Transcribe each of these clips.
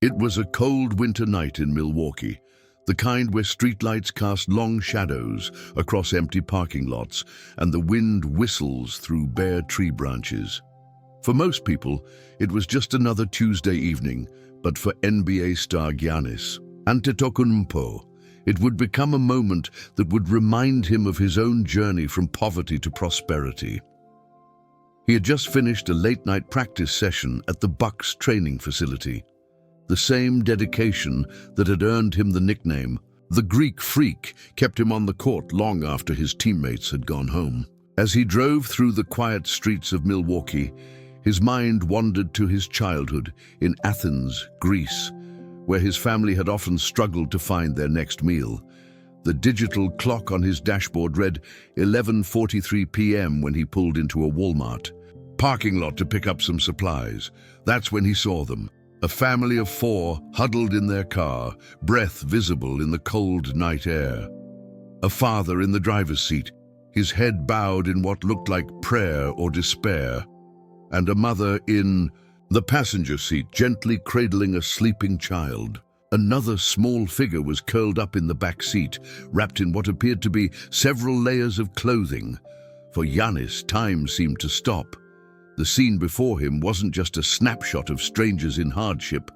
It was a cold winter night in Milwaukee, the kind where streetlights cast long shadows across empty parking lots and the wind whistles through bare tree branches. For most people, it was just another Tuesday evening, but for NBA star Giannis, Antetokounmpo, it would become a moment that would remind him of his own journey from poverty to prosperity. He had just finished a late-night practice session at the Bucks training facility. The same dedication that had earned him the nickname, the Greek Freak, kept him on the court long after his teammates had gone home. As he drove through the quiet streets of Milwaukee, his mind wandered to his childhood in Athens, Greece, where his family had often struggled to find their next meal. The digital clock on his dashboard read 11:43 p.m. when he pulled into a Walmart parking lot to pick up some supplies. That's when he saw them. A family of four huddled in their car, breath visible in the cold night air. A father in the driver's seat, his head bowed in what looked like prayer or despair, and a mother in the passenger seat gently cradling a sleeping child. Another small figure was curled up in the back seat, wrapped in what appeared to be several layers of clothing. For Giannis, time seemed to stop. The scene before him wasn't just a snapshot of strangers in hardship.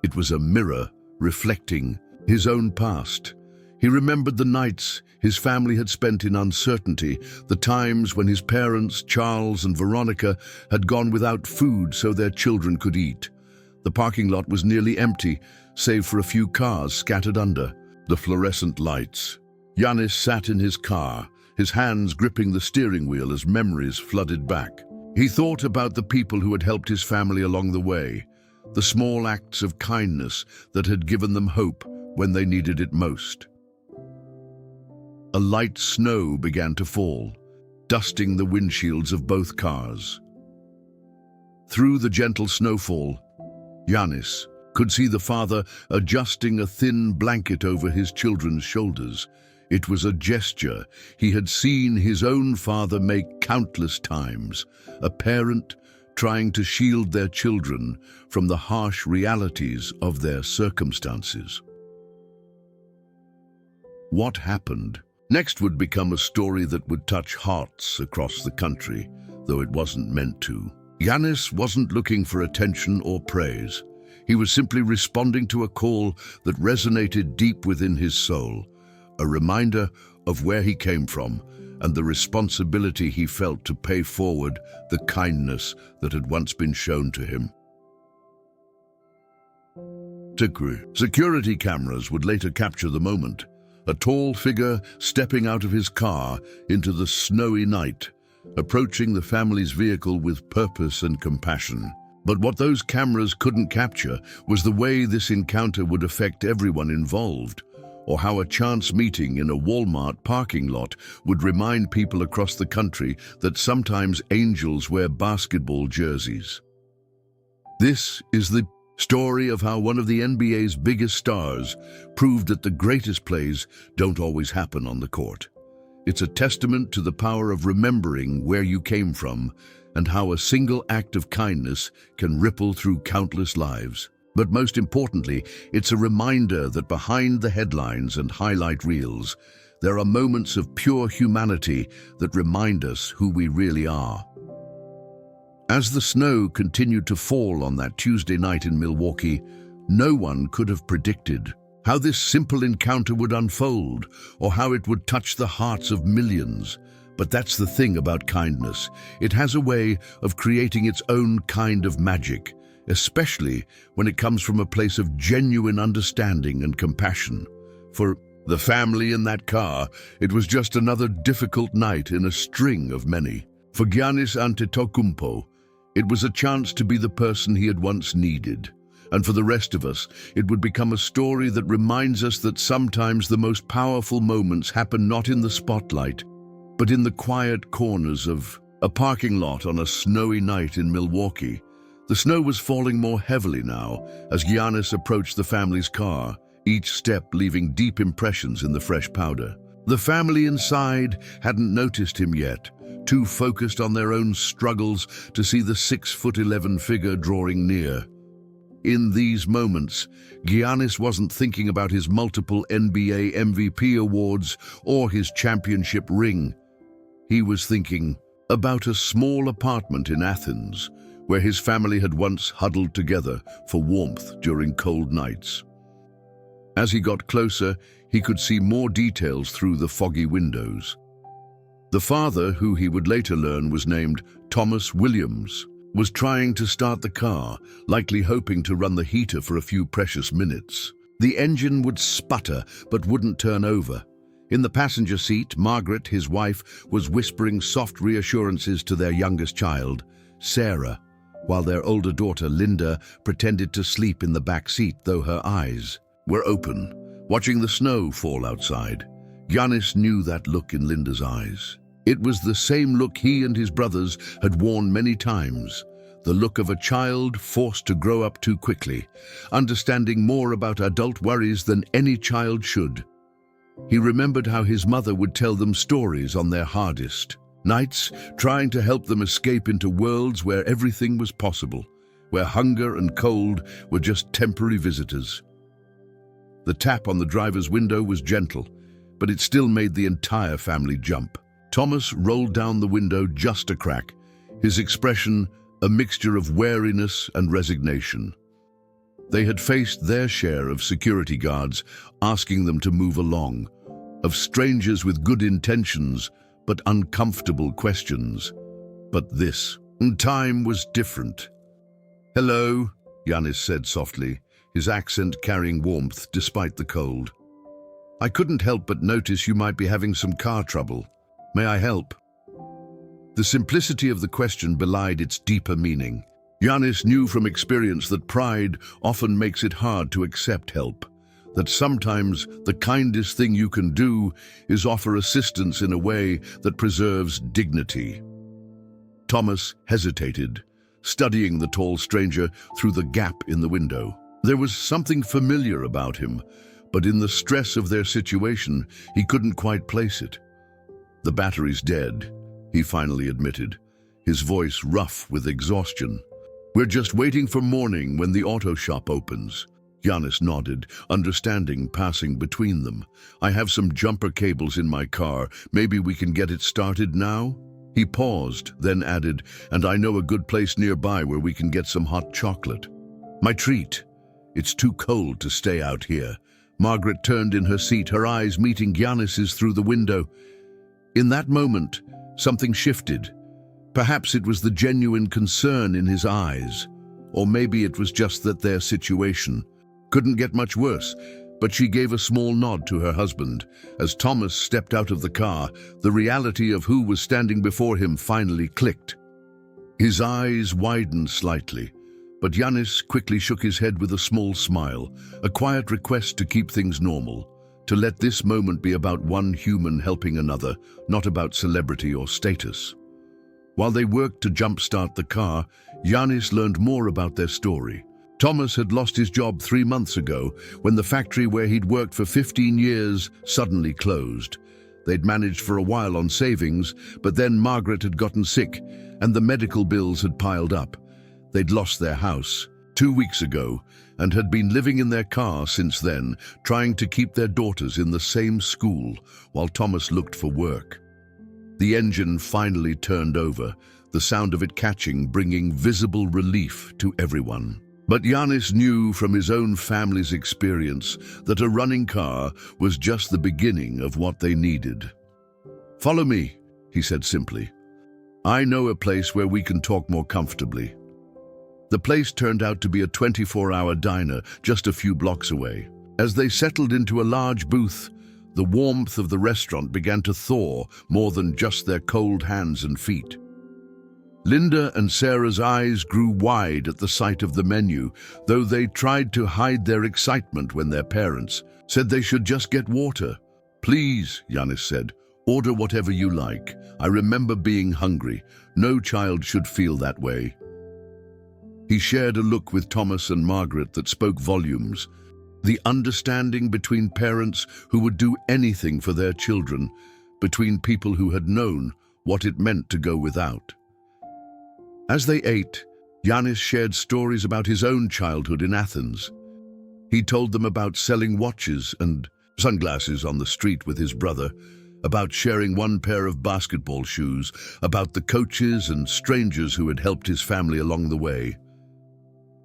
It was a mirror reflecting his own past. He remembered the nights his family had spent in uncertainty, the times when his parents, Charles and Veronica, had gone without food so their children could eat. The parking lot was nearly empty, save for a few cars scattered under the fluorescent lights. Giannis sat in his car, his hands gripping the steering wheel as memories flooded back. He thought about the people who had helped his family along the way, the small acts of kindness that had given them hope when they needed it most. A light snow began to fall, dusting the windshields of both cars. Through the gentle snowfall, Giannis could see the father adjusting a thin blanket over his children's shoulders. It was a gesture he had seen his own father make countless times, a parent trying to shield their children from the harsh realities of their circumstances. What happened next would become a story that would touch hearts across the country, though it wasn't meant to. Giannis wasn't looking for attention or praise. He was simply responding to a call that resonated deep within his soul, a reminder of where he came from and the responsibility he felt to pay forward the kindness that had once been shown to him. Security cameras would later capture the moment, a tall figure stepping out of his car into the snowy night, approaching the family's vehicle with purpose and compassion. But what those cameras couldn't capture was the way this encounter would affect everyone involved, or how a chance meeting in a Walmart parking lot would remind people across the country that sometimes angels wear basketball jerseys. This is the story of how one of the NBA's biggest stars proved that the greatest plays don't always happen on the court. It's a testament to the power of remembering where you came from and how a single act of kindness can ripple through countless lives. But most importantly, it's a reminder that behind the headlines and highlight reels, there are moments of pure humanity that remind us who we really are. As the snow continued to fall on that Tuesday night in Milwaukee, no one could have predicted how this simple encounter would unfold or how it would touch the hearts of millions. But that's the thing about kindness. It has a way of creating its own kind of magic, especially when it comes from a place of genuine understanding and compassion. For the family in that car, it was just another difficult night in a string of many. For Giannis Antetokounmpo, it was a chance to be the person he had once needed. And for the rest of us, it would become a story that reminds us that sometimes the most powerful moments happen not in the spotlight, but in the quiet corners of a parking lot on a snowy night in Milwaukee. The snow was falling more heavily now as Giannis approached the family's car, each step leaving deep impressions in the fresh powder. The family inside hadn't noticed him yet, too focused on their own struggles to see the 6'11" figure drawing near. In these moments, Giannis wasn't thinking about his multiple NBA MVP awards or his championship ring. He was thinking about a small apartment in Athens, where his family had once huddled together for warmth during cold nights. As he got closer, he could see more details through the foggy windows. The father, who he would later learn was named Thomas Williams, was trying to start the car, likely hoping to run the heater for a few precious minutes. The engine would sputter but wouldn't turn over. In the passenger seat, Margaret, his wife, was whispering soft reassurances to their youngest child, Sarah, while their older daughter, Linda, pretended to sleep in the back seat, though her eyes were open, watching the snow fall outside. Giannis knew that look in Linda's eyes. It was the same look he and his brothers had worn many times, the look of a child forced to grow up too quickly, understanding more about adult worries than any child should. He remembered how his mother would tell them stories on their hardest nights, trying to help them escape into worlds where everything was possible, where hunger and cold were just temporary visitors. The tap on the driver's window was gentle, but it still made the entire family jump. Thomas rolled down the window just a crack, his expression a mixture of wariness and resignation. They had faced their share of security guards asking them to move along, of strangers with good intentions but uncomfortable questions. But this time was different. "Hello," Giannis said softly, his accent carrying warmth despite the cold. "I couldn't help but notice you might be having some car trouble. May I help?" The simplicity of the question belied its deeper meaning. Giannis knew from experience that pride often makes it hard to accept help, that sometimes the kindest thing you can do is offer assistance in a way that preserves dignity. Thomas hesitated, studying the tall stranger through the gap in the window. There was something familiar about him, but in the stress of their situation, he couldn't quite place it. "The battery's dead," he finally admitted, his voice rough with exhaustion. "We're just waiting for morning when the auto shop opens." Giannis nodded, understanding passing between them. "I have some jumper cables in my car. Maybe we can get it started now?" He paused, then added, "And I know a good place nearby where we can get some hot chocolate." "My treat. It's too cold to stay out here." Margaret turned in her seat, her eyes meeting Giannis's through the window. In that moment, something shifted. Perhaps it was the genuine concern in his eyes, or maybe it was just that their situation couldn't get much worse. But she gave a small nod to her husband. As Thomas stepped out of the car, the reality of who was standing before him finally clicked. His eyes widened slightly, but Giannis quickly shook his head with a small smile, a quiet request to keep things normal, to let this moment be about one human helping another, not about celebrity or status. While they worked to jumpstart the car, Giannis learned more about their story. Thomas had lost his job 3 months ago when the factory where he'd worked for 15 years suddenly closed. They'd managed for a while on savings, but then Margaret had gotten sick and the medical bills had piled up. They'd lost their house 2 weeks ago and had been living in their car since then, trying to keep their daughters in the same school while Thomas looked for work. The engine finally turned over, the sound of it catching bringing visible relief to everyone. But Giannis knew from his own family's experience that a running car was just the beginning of what they needed. "Follow me," he said simply. "I know a place where we can talk more comfortably." The place turned out to be a 24-hour diner just a few blocks away. As they settled into a large booth, the warmth of the restaurant began to thaw more than just their cold hands and feet. Linda and Sarah's eyes grew wide at the sight of the menu, though they tried to hide their excitement when their parents said they should just get water. "Please," Giannis said, "order whatever you like. I remember being hungry. No child should feel that way." He shared a look with Thomas and Margaret that spoke volumes. The understanding between parents who would do anything for their children, between people who had known what it meant to go without. As they ate, Giannis shared stories about his own childhood in Athens. He told them about selling watches and sunglasses on the street with his brother, about sharing one pair of basketball shoes, about the coaches and strangers who had helped his family along the way.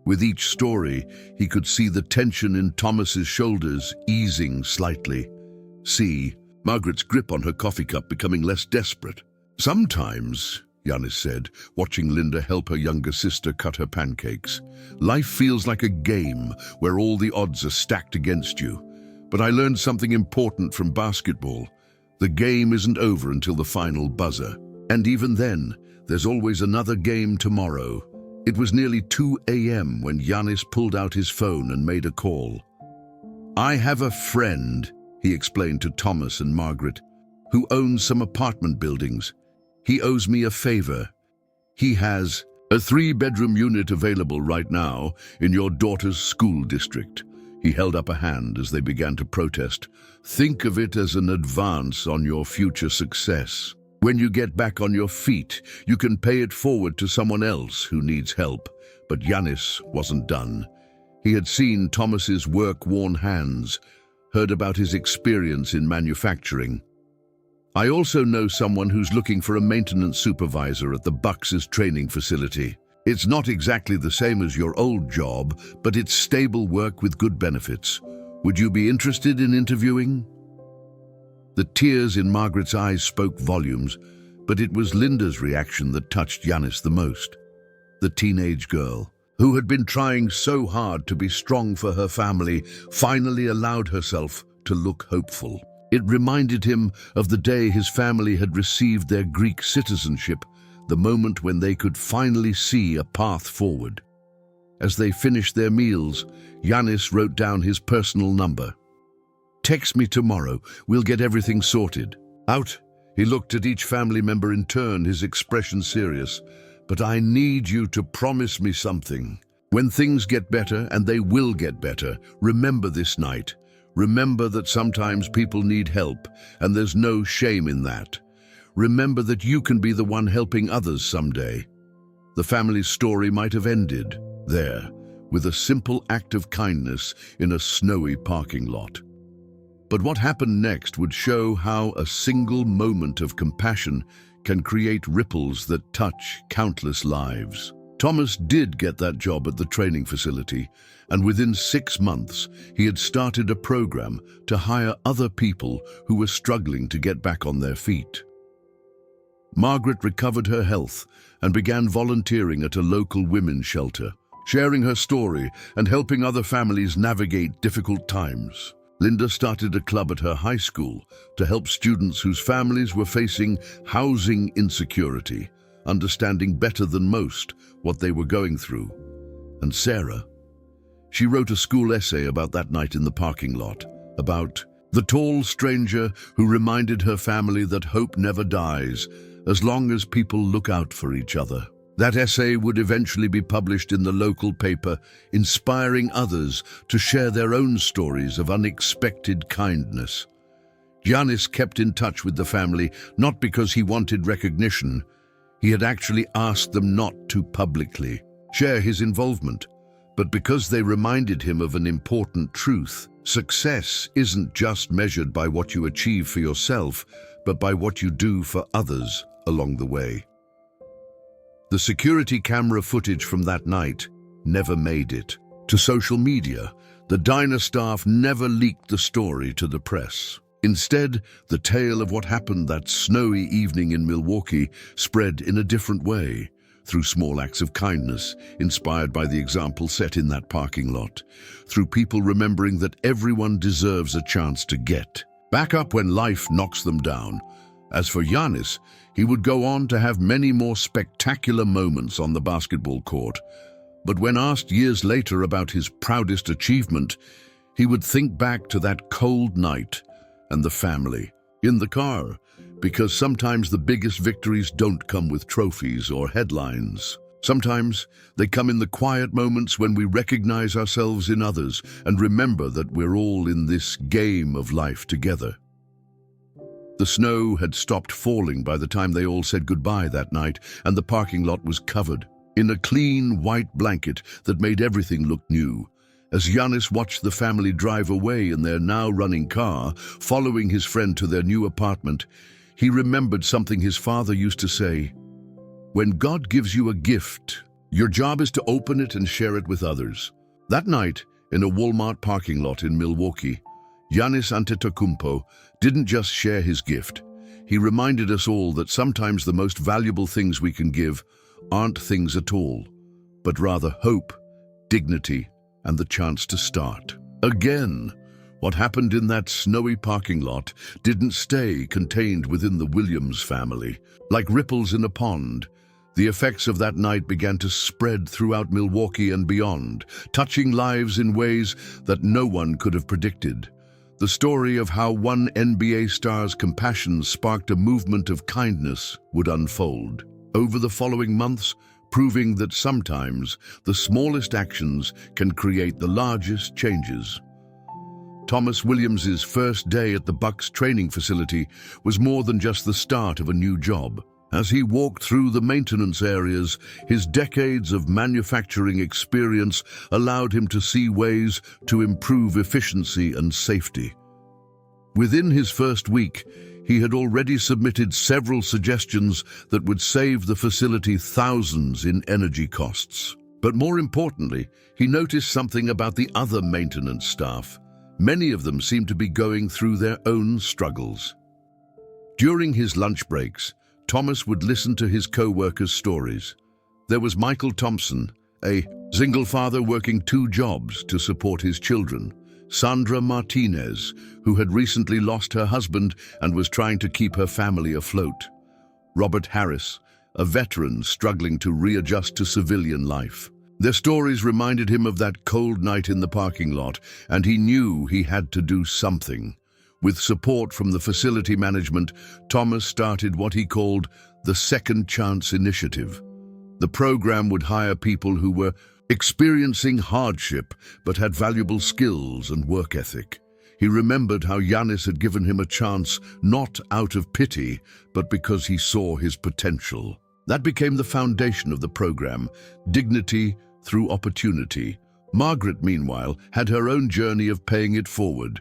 With each story, he could see the tension in Thomas's shoulders easing slightly. See Margaret's grip on her coffee cup becoming less desperate. "Sometimes," Giannis said, watching Linda help her younger sister cut her pancakes, "life feels like a game where all the odds are stacked against you. But I learned something important from basketball. The game isn't over until the final buzzer. And even then, there's always another game tomorrow." It was nearly 2 a.m. when Giannis pulled out his phone and made a call. "I have a friend," he explained to Thomas and Margaret, "who owns some apartment buildings. He owes me a favor. He has a 3-bedroom unit available right now in your daughter's school district." He held up a hand as they began to protest. "Think of it as an advance on your future success. When you get back on your feet, you can pay it forward to someone else who needs help." But Giannis wasn't done. He had seen Thomas's work-worn hands, heard about his experience in manufacturing. "I also know someone who's looking for a maintenance supervisor at the Bucks' training facility. It's not exactly the same as your old job, but it's stable work with good benefits. Would you be interested in interviewing?" The tears in Margaret's eyes spoke volumes, but it was Linda's reaction that touched Giannis the most. The teenage girl, who had been trying so hard to be strong for her family, finally allowed herself to look hopeful. It reminded him of the day his family had received their Greek citizenship, the moment when they could finally see a path forward. As they finished their meals, Giannis wrote down his personal number. "Text me tomorrow. We'll get everything sorted." Out, he looked at each family member in turn, his expression serious. "But I need you to promise me something. When things get better, and they will get better, remember this night. Remember that sometimes people need help, and there's no shame in that. Remember that you can be the one helping others someday." The family's story might have ended there, with a simple act of kindness in a snowy parking lot. But what happened next would show how a single moment of compassion can create ripples that touch countless lives. Thomas did get that job at the training facility, and within 6 months, he had started a program to hire other people who were struggling to get back on their feet. Margaret recovered her health and began volunteering at a local women's shelter, sharing her story and helping other families navigate difficult times. Linda started a club at her high school to help students whose families were facing housing insecurity, understanding better than most what they were going through. And Sarah, she wrote a school essay about that night in the parking lot, about the tall stranger who reminded her family that hope never dies as long as people look out for each other. That essay would eventually be published in the local paper, inspiring others to share their own stories of unexpected kindness. Giannis kept in touch with the family, not because he wanted recognition. He had actually asked them not to publicly share his involvement, but because they reminded him of an important truth. Success isn't just measured by what you achieve for yourself, but by what you do for others along the way. The security camera footage from that night never made it to social media. The diner staff never leaked the story to the press. Instead, the tale of what happened that snowy evening in Milwaukee spread in a different way, through small acts of kindness, inspired by the example set in that parking lot, through people remembering that everyone deserves a chance to get back up when life knocks them down. As for Giannis, he would go on to have many more spectacular moments on the basketball court. But when asked years later about his proudest achievement, he would think back to that cold night and the family in the car, because sometimes the biggest victories don't come with trophies or headlines. Sometimes they come in the quiet moments when we recognize ourselves in others and remember that we're all in this game of life together. The snow had stopped falling by the time they all said goodbye that night, and the parking lot was covered in a clean white blanket that made everything look new. As Giannis watched the family drive away in their now running car, following his friend to their new apartment, he remembered something his father used to say: "When God gives you a gift, your job is to open it and share it with others." That night, in a Walmart parking lot in Milwaukee, Giannis Antetokounmpo didn't just share his gift. He reminded us all that sometimes the most valuable things we can give aren't things at all, but rather hope, dignity, and the chance to start again. What happened in that snowy parking lot didn't stay contained within the Williams family. Like ripples in a pond, the effects of that night began to spread throughout Milwaukee and beyond, touching lives in ways that no one could have predicted. The story of how one NBA star's compassion sparked a movement of kindness would unfold over the following months, proving that sometimes the smallest actions can create the largest changes. Thomas Williams's first day at the Bucks training facility was more than just the start of a new job. As he walked through the maintenance areas, his decades of manufacturing experience allowed him to see ways to improve efficiency and safety. Within his first week, he had already submitted several suggestions that would save the facility thousands in energy costs. But more importantly, he noticed something about the other maintenance staff. Many of them seemed to be going through their own struggles. During his lunch breaks, Thomas would listen to his co-workers' stories. There was Michael Thompson, a single father working 2 jobs to support his children. Sandra Martinez, who had recently lost her husband and was trying to keep her family afloat. Robert Harris, a veteran struggling to readjust to civilian life. Their stories reminded him of that cold night in the parking lot, and he knew he had to do something. With support from the facility management, Thomas started what he called the Second Chance Initiative. The program would hire people who were experiencing hardship but had valuable skills and work ethic. He remembered how Giannis had given him a chance not out of pity, but because he saw his potential. That became the foundation of the program, dignity through opportunity. Margaret, meanwhile, had her own journey of paying it forward.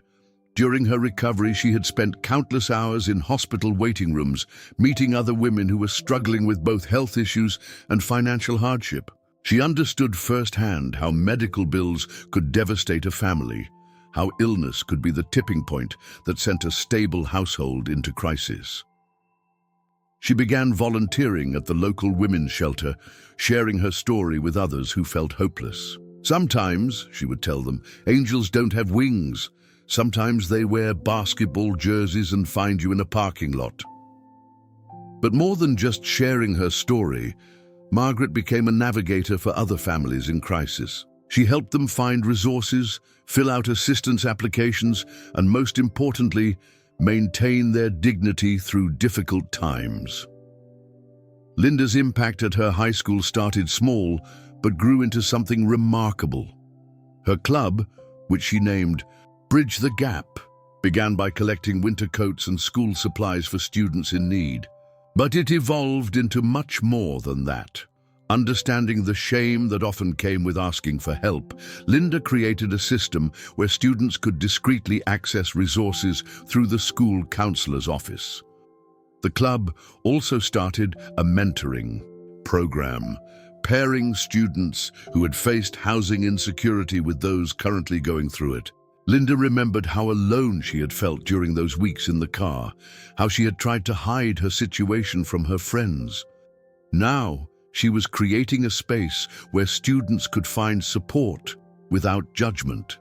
During her recovery, she had spent countless hours in hospital waiting rooms, meeting other women who were struggling with both health issues and financial hardship. She understood firsthand how medical bills could devastate a family, how illness could be the tipping point that sent a stable household into crisis. She began volunteering at the local women's shelter, sharing her story with others who felt hopeless. "Sometimes," she would tell them, "angels don't have wings. Sometimes they wear basketball jerseys and find you in a parking lot." But more than just sharing her story, Margaret became a navigator for other families in crisis. She helped them find resources, fill out assistance applications, and most importantly, maintain their dignity through difficult times. Linda's impact at her high school started small, but grew into something remarkable. Her club, which she named Bridge the Gap, began by collecting winter coats and school supplies for students in need. But it evolved into much more than that. Understanding the shame that often came with asking for help, Linda created a system where students could discreetly access resources through the school counselor's office. The club also started a mentoring program, pairing students who had faced housing insecurity with those currently going through it. Linda remembered how alone she had felt during those weeks in the car, how she had tried to hide her situation from her friends. Now, she was creating a space where students could find support without judgment.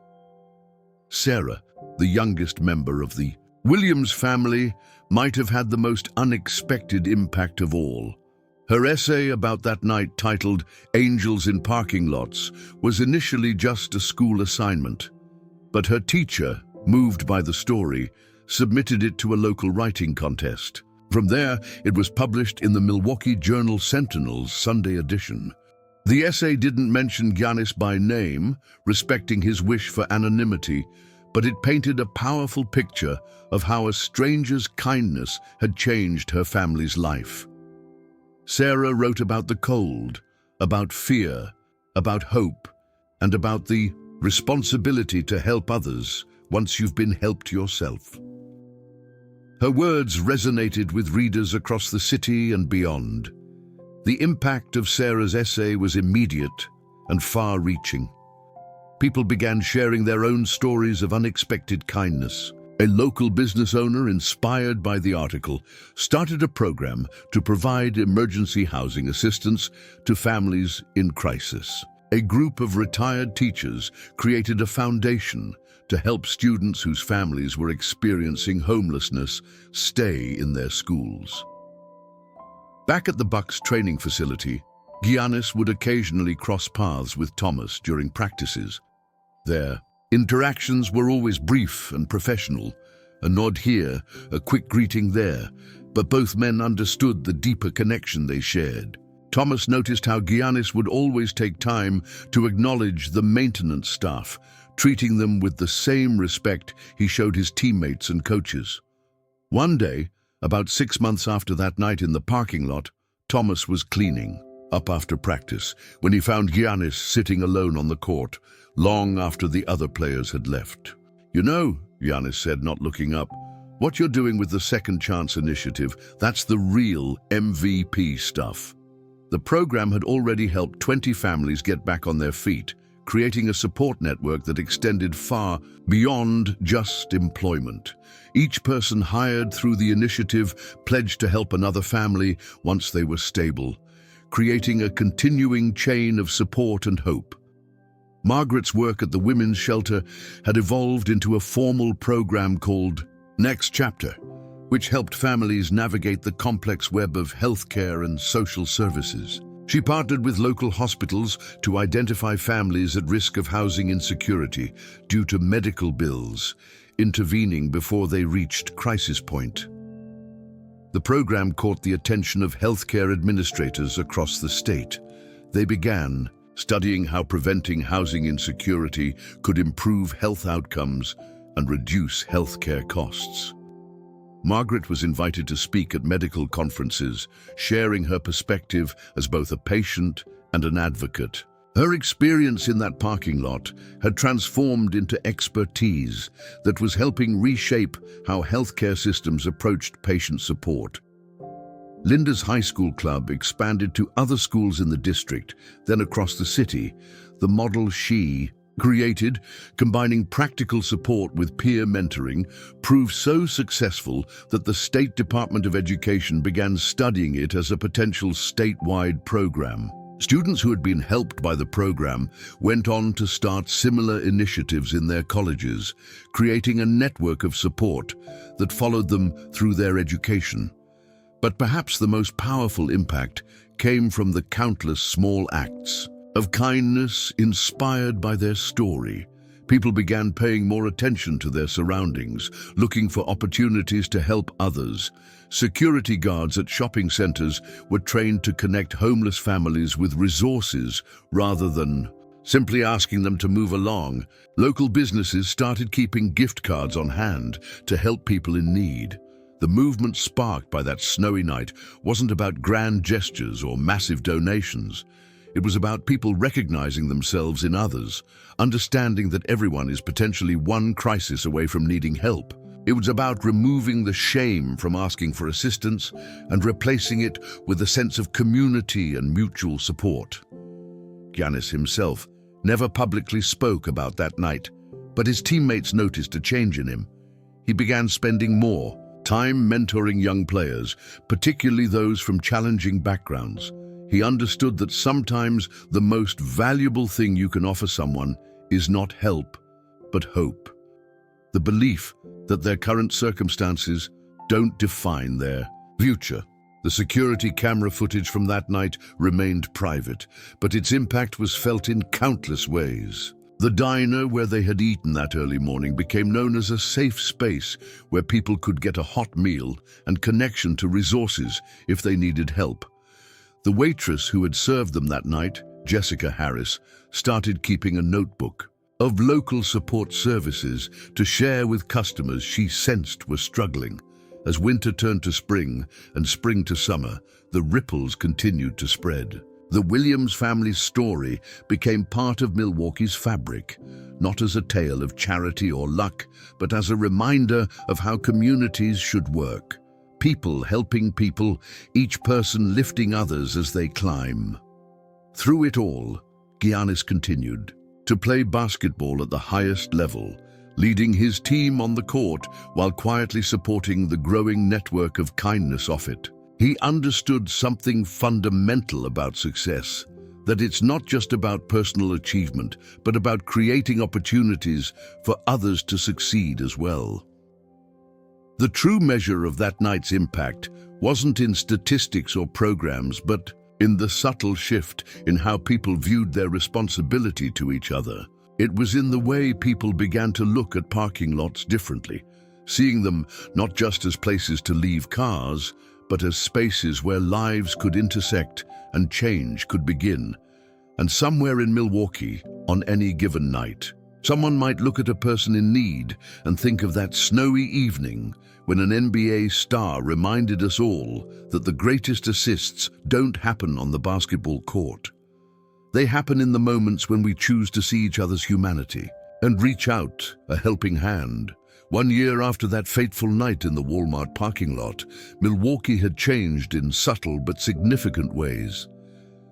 Sarah, the youngest member of the Williams family, might have had the most unexpected impact of all. Her essay about that night, titled "Angels in Parking Lots," was initially just a school assignment. But her teacher, moved by the story, submitted it to a local writing contest. From there, it was published in the Milwaukee Journal-Sentinel's Sunday edition. The essay didn't mention Giannis by name, respecting his wish for anonymity, but it painted a powerful picture of how a stranger's kindness had changed her family's life. Sarah wrote about the cold, about fear, about hope, and about the responsibility to help others once you've been helped yourself. Her words resonated with readers across the city and beyond. The impact of Sarah's essay was immediate and far-reaching. People began sharing their own stories of unexpected kindness. A local business owner, inspired by the article, started a program to provide emergency housing assistance to families in crisis. A group of retired teachers created a foundation to help students whose families were experiencing homelessness stay in their schools. Back at the Bucks training facility, Giannis would occasionally cross paths with Thomas during practices. Their interactions were always brief and professional, a nod here, a quick greeting there, but both men understood the deeper connection they shared. Thomas noticed how Giannis would always take time to acknowledge the maintenance staff, treating them with the same respect he showed his teammates and coaches. One day, about 6 months after that night in the parking lot, Thomas was cleaning up after practice when he found Giannis sitting alone on the court, long after the other players had left. "You know," Giannis said, not looking up, "what you're doing with the Second Chance initiative, that's the real MVP stuff." The program had already helped 20 families get back on their feet, creating a support network that extended far beyond just employment. Each person hired through the initiative pledged to help another family once they were stable, creating a continuing chain of support and hope. Margaret's work at the women's shelter had evolved into a formal program called Next Chapter, which helped families navigate the complex web of healthcare and social services. She partnered with local hospitals to identify families at risk of housing insecurity due to medical bills, intervening before they reached crisis point. The program caught the attention of healthcare administrators across the state. They began studying how preventing housing insecurity could improve health outcomes and reduce healthcare costs. Margaret was invited to speak at medical conferences, sharing her perspective as both a patient and an advocate. Her experience in that parking lot had transformed into expertise that was helping reshape how healthcare systems approached patient support. Linda's high school club expanded to other schools in the district, then across the city. The model she created, combining practical support with peer mentoring, proved so successful that the State Department of Education began studying it as a potential statewide program. Students who had been helped by the program went on to start similar initiatives in their colleges, creating a network of support that followed them through their education. But perhaps the most powerful impact came from the countless small acts of kindness inspired by their story. People began paying more attention to their surroundings, looking for opportunities to help others. Security guards at shopping centers were trained to connect homeless families with resources rather than simply asking them to move along. Local businesses started keeping gift cards on hand to help people in need. The movement sparked by that snowy night wasn't about grand gestures or massive donations. It was about people recognizing themselves in others, understanding that everyone is potentially one crisis away from needing help. It was about removing the shame from asking for assistance and replacing it with a sense of community and mutual support. Giannis himself never publicly spoke about that night, but his teammates noticed a change in him. He began spending more time mentoring young players, particularly those from challenging backgrounds. He understood that sometimes the most valuable thing you can offer someone is not help, but hope. The belief that their current circumstances don't define their future. The security camera footage from that night remained private, but its impact was felt in countless ways. The diner where they had eaten that early morning became known as a safe space where people could get a hot meal and connection to resources if they needed help. The waitress who had served them that night, Jessica Harris, started keeping a notebook of local support services to share with customers she sensed were struggling. As winter turned to spring and spring to summer, the ripples continued to spread. The Williams family's story became part of Milwaukee's fabric, not as a tale of charity or luck, but as a reminder of how communities should work. People helping people, each person lifting others as they climb. Through it all, Giannis continued to play basketball at the highest level, leading his team on the court while quietly supporting the growing network of kindness off it. He understood something fundamental about success, that it's not just about personal achievement, but about creating opportunities for others to succeed as well. The true measure of that night's impact wasn't in statistics or programs, but in the subtle shift in how people viewed their responsibility to each other. It was in the way people began to look at parking lots differently, seeing them not just as places to leave cars, but as spaces where lives could intersect and change could begin. And somewhere in Milwaukee, on any given night, someone might look at a person in need and think of that snowy evening when an NBA star reminded us all that the greatest assists don't happen on the basketball court. They happen in the moments when we choose to see each other's humanity and reach out a helping hand. 1 year after that fateful night in the Walmart parking lot, Milwaukee had changed in subtle but significant ways.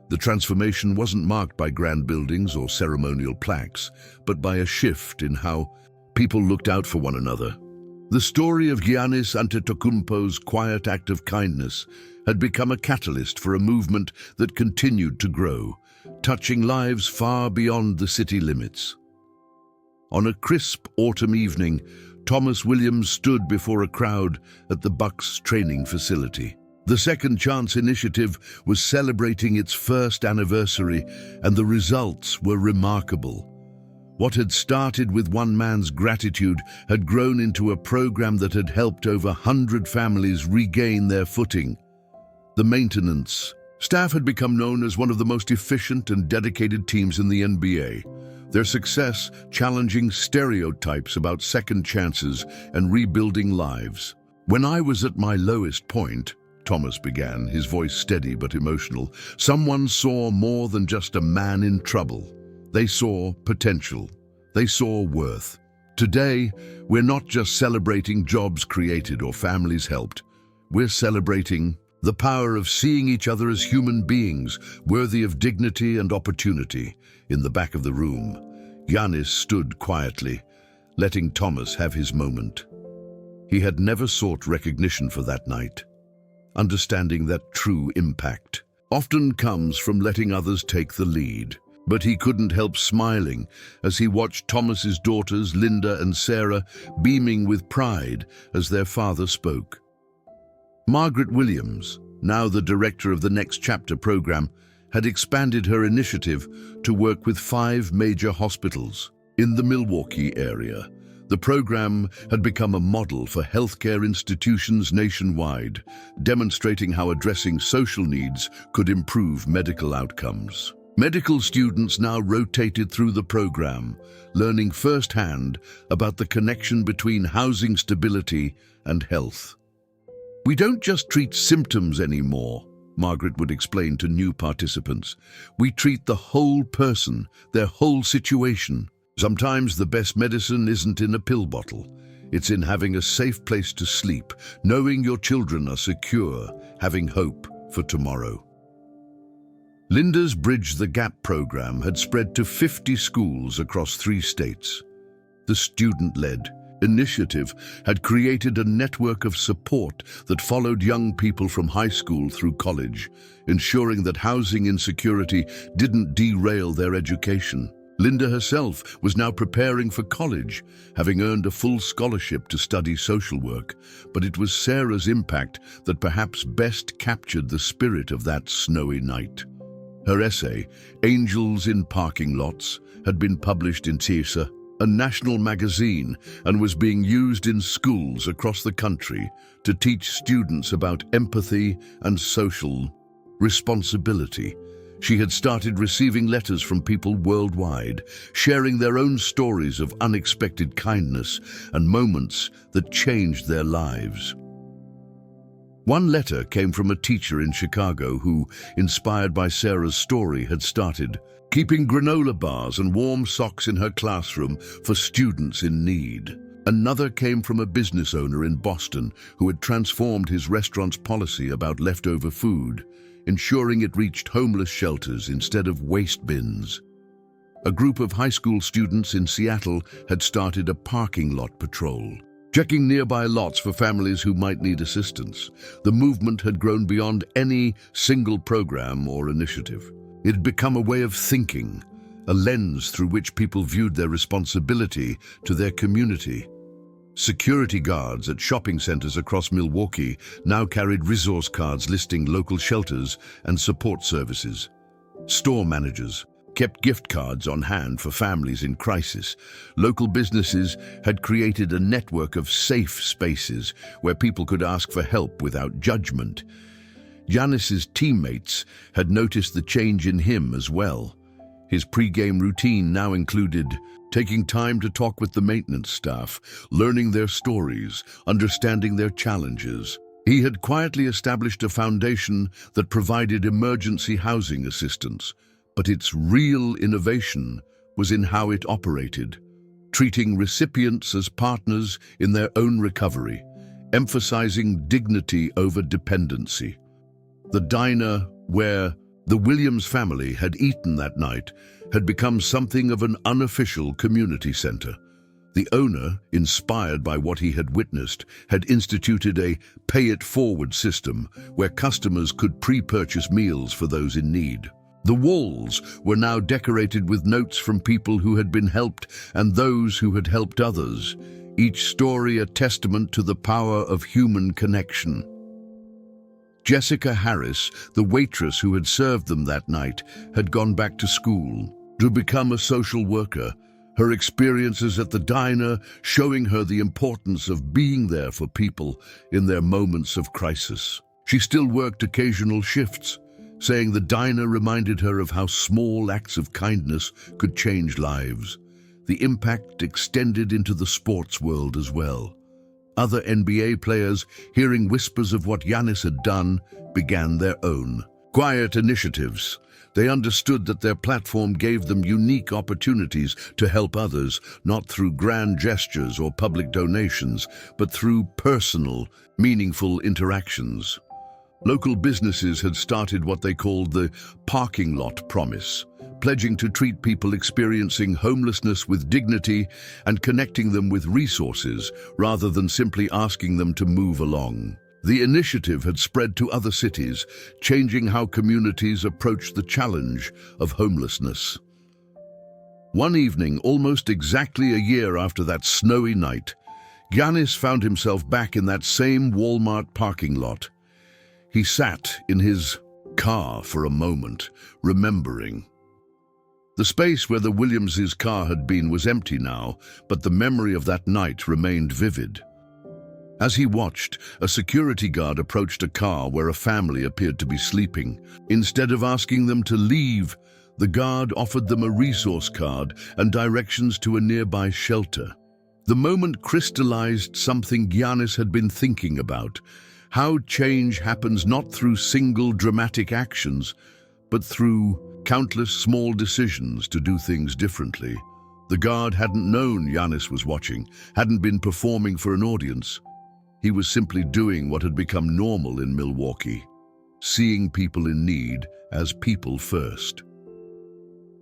The transformation wasn't marked by grand buildings or ceremonial plaques, but by a shift in how people looked out for one another. The story of Giannis Antetokounmpo's quiet act of kindness had become a catalyst for a movement that continued to grow, touching lives far beyond the city limits. On a crisp autumn evening, Thomas Williams stood before a crowd at the Bucks training facility. The Second Chance initiative was celebrating its first anniversary, and the results were remarkable. What had started with one man's gratitude had grown into a program that had helped over 100 families regain their footing. The maintenance staff had become known as one of the most efficient and dedicated teams in the NBA. Their success challenging stereotypes about second chances and rebuilding lives. When I was at my lowest point, Thomas began, his voice steady but emotional, someone saw more than just a man in trouble. They saw potential. They saw worth. Today, we're not just celebrating jobs created or families helped. We're celebrating the power of seeing each other as human beings, worthy of dignity and opportunity. In the back of the room, Giannis stood quietly, letting Thomas have his moment. He had never sought recognition for that night, understanding that true impact often comes from letting others take the lead. But he couldn't help smiling as he watched Thomas's daughters, Linda and Sarah, beaming with pride as their father spoke. Margaret Williams, now the director of the Next Chapter program, had expanded her initiative to work with 5 major hospitals in the Milwaukee area. The program had become a model for healthcare institutions nationwide, demonstrating how addressing social needs could improve medical outcomes. Medical students now rotated through the program, learning firsthand about the connection between housing stability and health. We don't just treat symptoms anymore, Margaret would explain to new participants. We treat the whole person, their whole situation. Sometimes the best medicine isn't in a pill bottle. It's in having a safe place to sleep, knowing your children are secure, having hope for tomorrow. Linda's Bridge the Gap program had spread to 50 schools across 3 states. The student-led initiative had created a network of support that followed young people from high school through college, ensuring that housing insecurity didn't derail their education. Linda herself was now preparing for college, having earned a full scholarship to study social work, but it was Sarah's impact that perhaps best captured the spirit of that snowy night. Her essay, Angels in Parking Lots, had been published in TISA, a national magazine, and was being used in schools across the country to teach students about empathy and social responsibility. She had started receiving letters from people worldwide, sharing their own stories of unexpected kindness and moments that changed their lives. One letter came from a teacher in Chicago who, inspired by Sarah's story, had started keeping granola bars and warm socks in her classroom for students in need. Another came from a business owner in Boston who had transformed his restaurant's policy about leftover food, ensuring it reached homeless shelters instead of waste bins. A group of high school students in Seattle had started a parking lot patrol, checking nearby lots for families who might need assistance. The movement had grown beyond any single program or initiative. It had become a way of thinking, a lens through which people viewed their responsibility to their community. Security guards at shopping centers across Milwaukee now carried resource cards listing local shelters and support services. Store managers kept gift cards on hand for families in crisis. Local businesses had created a network of safe spaces where people could ask for help without judgment. Giannis's teammates had noticed the change in him as well. His pre-game routine now included taking time to talk with the maintenance staff, learning their stories, understanding their challenges. He had quietly established a foundation that provided emergency housing assistance, but its real innovation was in how it operated, treating recipients as partners in their own recovery, emphasizing dignity over dependency. The diner where the Williams family had eaten that night had become something of an unofficial community center. The owner, inspired by what he had witnessed, had instituted a pay-it-forward system where customers could pre-purchase meals for those in need. The walls were now decorated with notes from people who had been helped and those who had helped others, each story a testament to the power of human connection. Jessica Harris, the waitress who had served them that night, had gone back to school to become a social worker, her experiences at the diner showing her the importance of being there for people in their moments of crisis. She still worked occasional shifts, saying the diner reminded her of how small acts of kindness could change lives. The impact extended into the sports world as well. Other NBA players, hearing whispers of what Giannis had done, began their own quiet initiatives. They understood that their platform gave them unique opportunities to help others, not through grand gestures or public donations, but through personal, meaningful interactions. Local businesses had started what they called the parking lot promise, pledging to treat people experiencing homelessness with dignity and connecting them with resources rather than simply asking them to move along. The initiative had spread to other cities, changing how communities approached the challenge of homelessness. One evening, almost exactly a year after that snowy night, Giannis found himself back in that same Walmart parking lot. He sat in his car for a moment, remembering. The space where the Williams' car had been was empty now, but the memory of that night remained vivid. As he watched, a security guard approached a car where a family appeared to be sleeping. Instead of asking them to leave, the guard offered them a resource card and directions to a nearby shelter. The moment crystallized something Giannis had been thinking about: how change happens not through single dramatic actions, but through countless small decisions to do things differently. The guard hadn't known Giannis was watching, hadn't been performing for an audience. He was simply doing what had become normal in Milwaukee, seeing people in need as people first.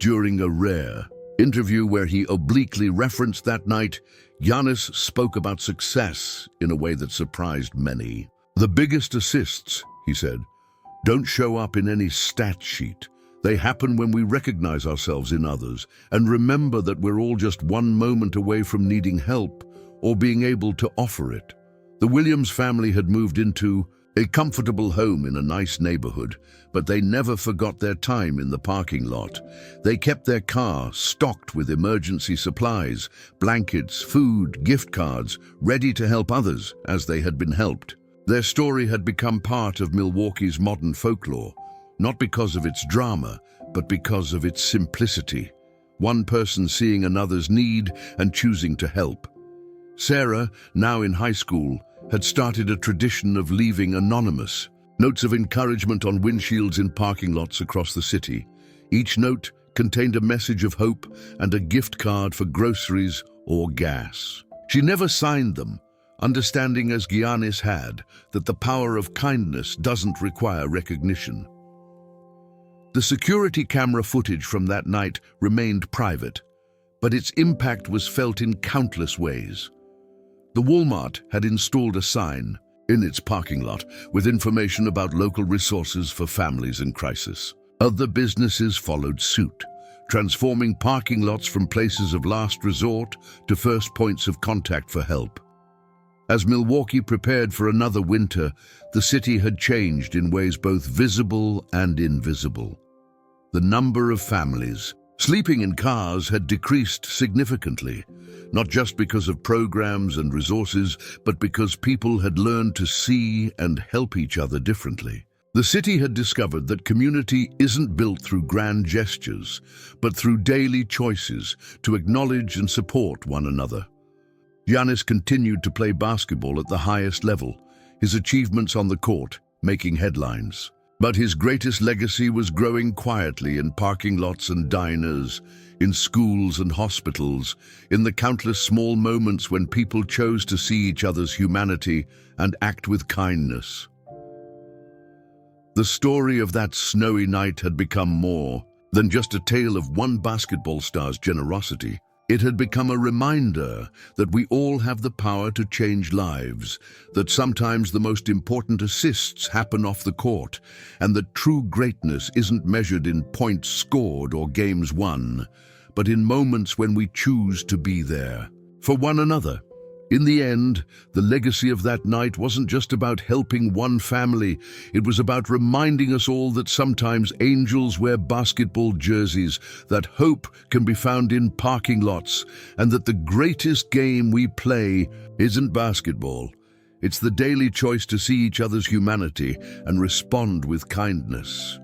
During a rare interview where he obliquely referenced that night, Giannis spoke about success in a way that surprised many. "The biggest assists," he said, "don't show up in any stat sheet. They happen when we recognize ourselves in others and remember that we're all just one moment away from needing help or being able to offer it." The Williams family had moved into a comfortable home in a nice neighborhood, but they never forgot their time in the parking lot. They kept their car stocked with emergency supplies, blankets, food, gift cards, ready to help others as they had been helped. Their story had become part of Milwaukee's modern folklore, not because of its drama, but because of its simplicity. One person seeing another's need and choosing to help. Sarah, now in high school, had started a tradition of leaving anonymous notes of encouragement on windshields in parking lots across the city. Each note contained a message of hope and a gift card for groceries or gas. She never signed them, understanding as Giannis had that the power of kindness doesn't require recognition. The security camera footage from that night remained private, but its impact was felt in countless ways. The Walmart had installed a sign in its parking lot with information about local resources for families in crisis. Other businesses followed suit, transforming parking lots from places of last resort to first points of contact for help. As Milwaukee prepared for another winter, the city had changed in ways both visible and invisible. The number of families sleeping in cars had decreased significantly, not just because of programs and resources, but because people had learned to see and help each other differently. The city had discovered that community isn't built through grand gestures, but through daily choices to acknowledge and support one another. Giannis continued to play basketball at the highest level, his achievements on the court making headlines. But his greatest legacy was growing quietly in parking lots and diners, in schools and hospitals, in the countless small moments when people chose to see each other's humanity and act with kindness. The story of that snowy night had become more than just a tale of one basketball star's generosity. It had become a reminder that we all have the power to change lives, that sometimes the most important assists happen off the court, and that true greatness isn't measured in points scored or games won, but in moments when we choose to be there for one another. In the end, the legacy of that night wasn't just about helping one family. It was about reminding us all that sometimes angels wear basketball jerseys, that hope can be found in parking lots, and that the greatest game we play isn't basketball. It's the daily choice to see each other's humanity and respond with kindness.